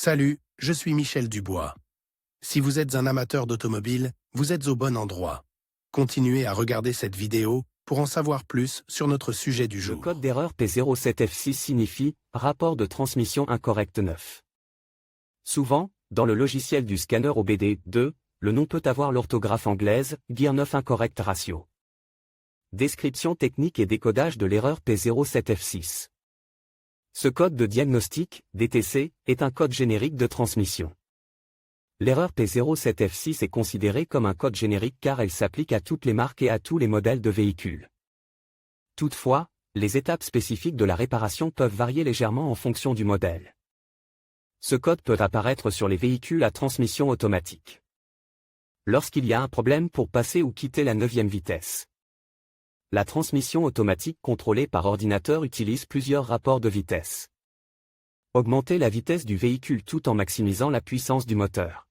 Salut, je suis Michel Dubois. Si vous êtes un amateur d'automobile, vous êtes au bon endroit. Continuez à regarder cette vidéo pour en savoir plus sur notre sujet du jour. Le code d'erreur P07F6 signifie « rapport de transmission incorrect 9 ». Souvent, dans le logiciel du scanner OBD2, le nom peut avoir l'orthographe anglaise « Gear 9 incorrect ratio ». Description technique et décodage de l'erreur P07F6. Ce code de diagnostic, DTC, est un code générique de transmission. L'erreur P07F6 est considérée comme un code générique car elle s'applique à toutes les marques et à tous les modèles de véhicules. Toutefois, les étapes spécifiques de la réparation peuvent varier légèrement en fonction du modèle. Ce code peut apparaître sur les véhicules à transmission automatique. Lorsqu'il y a un problème pour passer ou quitter la 9e vitesse. La transmission automatique contrôlée par ordinateur utilise plusieurs rapports de vitesse. Augmenter la vitesse du véhicule tout en maximisant la puissance du moteur.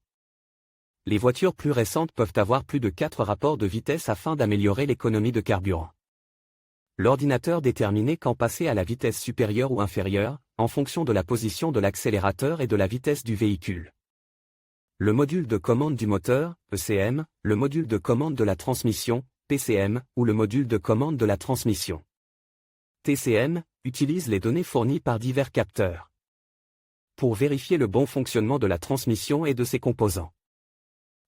Les voitures plus récentes peuvent avoir plus de 4 rapports de vitesse afin d'améliorer l'économie de carburant. L'ordinateur détermine quand passer à la vitesse supérieure ou inférieure, en fonction de la position de l'accélérateur et de la vitesse du véhicule. Le module de commande du moteur, ECM, le module de commande de la transmission, PCM, ou le module de commande de la transmission, TCM, utilise les données fournies par divers capteurs pour vérifier le bon fonctionnement de la transmission et de ses composants.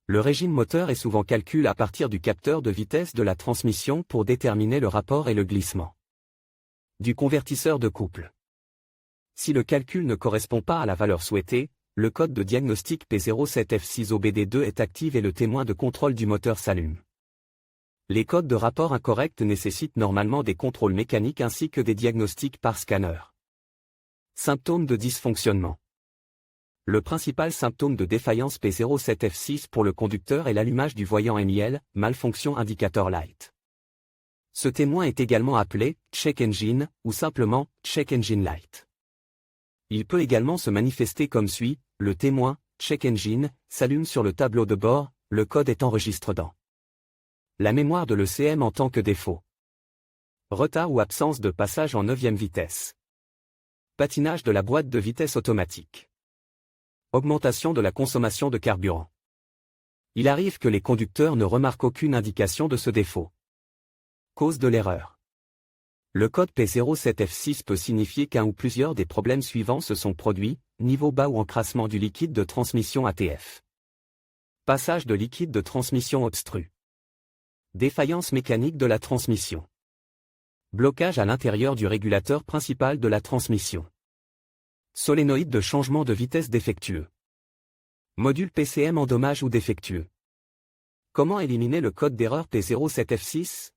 Le régime moteur est souvent calculé à partir du capteur de vitesse de la transmission pour déterminer le rapport et le glissement du convertisseur de couple. Si le calcul ne correspond pas à la valeur souhaitée, le code de diagnostic P07F6 OBD2 est activé et le témoin de contrôle du moteur s'allume. Les codes de rapport incorrects nécessitent normalement des contrôles mécaniques ainsi que des diagnostics par scanner. Symptômes de dysfonctionnement. Le principal symptôme de défaillance P07F6 pour le conducteur est l'allumage du voyant MIL, malfonction indicator light. Ce témoin est également appelé check engine ou simplement check engine light. Il peut également se manifester comme suit: le témoin check engine s'allume sur le tableau de bord, le code est enregistré dans la mémoire de l'ECM en tant que défaut. Retard ou absence de passage en 9e vitesse. Patinage de la boîte de vitesse automatique. Augmentation de la consommation de carburant. Il arrive que les conducteurs ne remarquent aucune indication de ce défaut. Cause de l'erreur. Le code P07F6 peut signifier qu'un ou plusieurs des problèmes suivants se sont produits: niveau bas ou encrassement du liquide de transmission ATF. Passage de liquide de transmission obstru. Défaillance mécanique de la transmission. Blocage à l'intérieur du régulateur principal de la transmission. Solénoïde de changement de vitesse défectueux. Module PCM endommage ou défectueux. Comment éliminer le code d'erreur P07F6?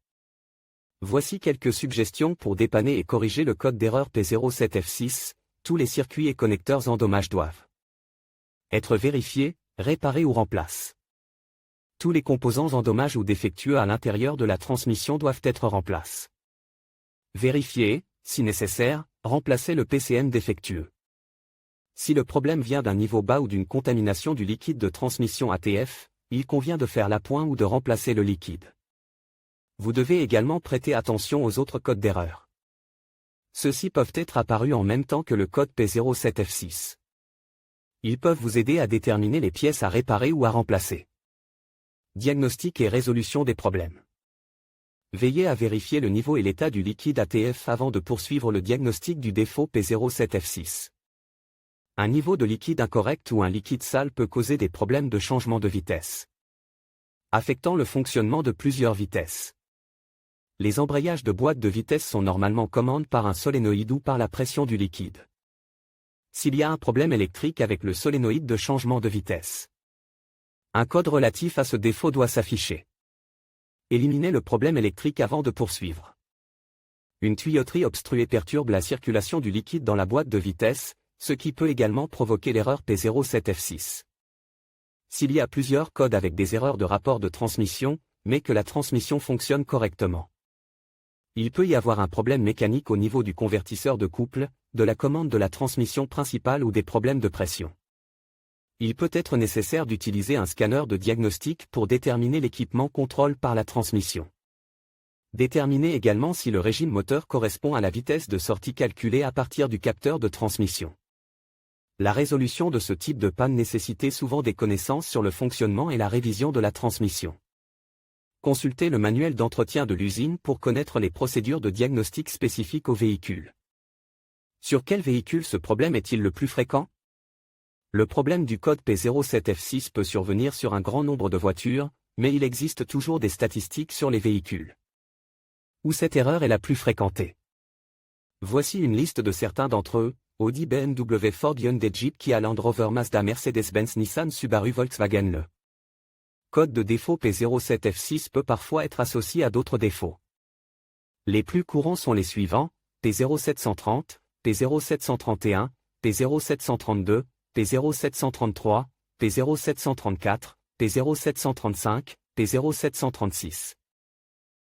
Voici quelques suggestions pour dépanner et corriger le code d'erreur P07F6. Tous les circuits et connecteurs endommagés doivent être vérifiés, réparés ou remplacés. Tous les composants endommagés ou défectueux à l'intérieur de la transmission doivent être remplacés. Vérifier, si nécessaire, remplacer le PCM défectueux. Si le problème vient d'un niveau bas ou d'une contamination du liquide de transmission ATF, il convient de faire l'appoint ou de remplacer le liquide. Vous devez également prêter attention aux autres codes d'erreur. Ceux-ci peuvent être apparus en même temps que le code P07F6. Ils peuvent vous aider à déterminer les pièces à réparer ou à remplacer. Diagnostic et résolution des problèmes. Veillez à vérifier le niveau et l'état du liquide ATF avant de poursuivre le diagnostic du défaut P07F6. Un niveau de liquide incorrect ou un liquide sale peut causer des problèmes de changement de vitesse, affectant le fonctionnement de plusieurs vitesses. Les embrayages de boîte de vitesse sont normalement commandés par un solénoïde ou par la pression du liquide. S'il y a un problème électrique avec le solénoïde de changement de vitesse, un code relatif à ce défaut doit s'afficher. Éliminez le problème électrique avant de poursuivre. Une tuyauterie obstruée perturbe la circulation du liquide dans la boîte de vitesse, ce qui peut également provoquer l'erreur P07F6. S'il y a plusieurs codes avec des erreurs de rapport de transmission, mais que la transmission fonctionne correctement, il peut y avoir un problème mécanique au niveau du convertisseur de couple, de la commande de la transmission principale ou des problèmes de pression. Il peut être nécessaire d'utiliser un scanner de diagnostic pour déterminer l'équipement contrôle par la transmission. Déterminez également si le régime moteur correspond à la vitesse de sortie calculée à partir du capteur de transmission. La résolution de ce type de panne nécessitait souvent des connaissances sur le fonctionnement et la révision de la transmission. Consultez le manuel d'entretien de l'usine pour connaître les procédures de diagnostic spécifiques au véhicule. Sur quel véhicule ce problème est-il le plus fréquent? Le problème du code P07F6 peut survenir sur un grand nombre de voitures, mais il existe toujours des statistiques sur les véhicules où cette erreur est la plus fréquentée. Voici une liste de certains d'entre eux: Audi, BMW, Ford, Hyundai, Jeep, Kia, Land Rover, Mazda, Mercedes-Benz, Nissan, Subaru, Volkswagen. Le code de défaut P07F6 peut parfois être associé à d'autres défauts. Les plus courants sont les suivants: P0730, P0731, P0732, P0733, P0734, P0735, P0736.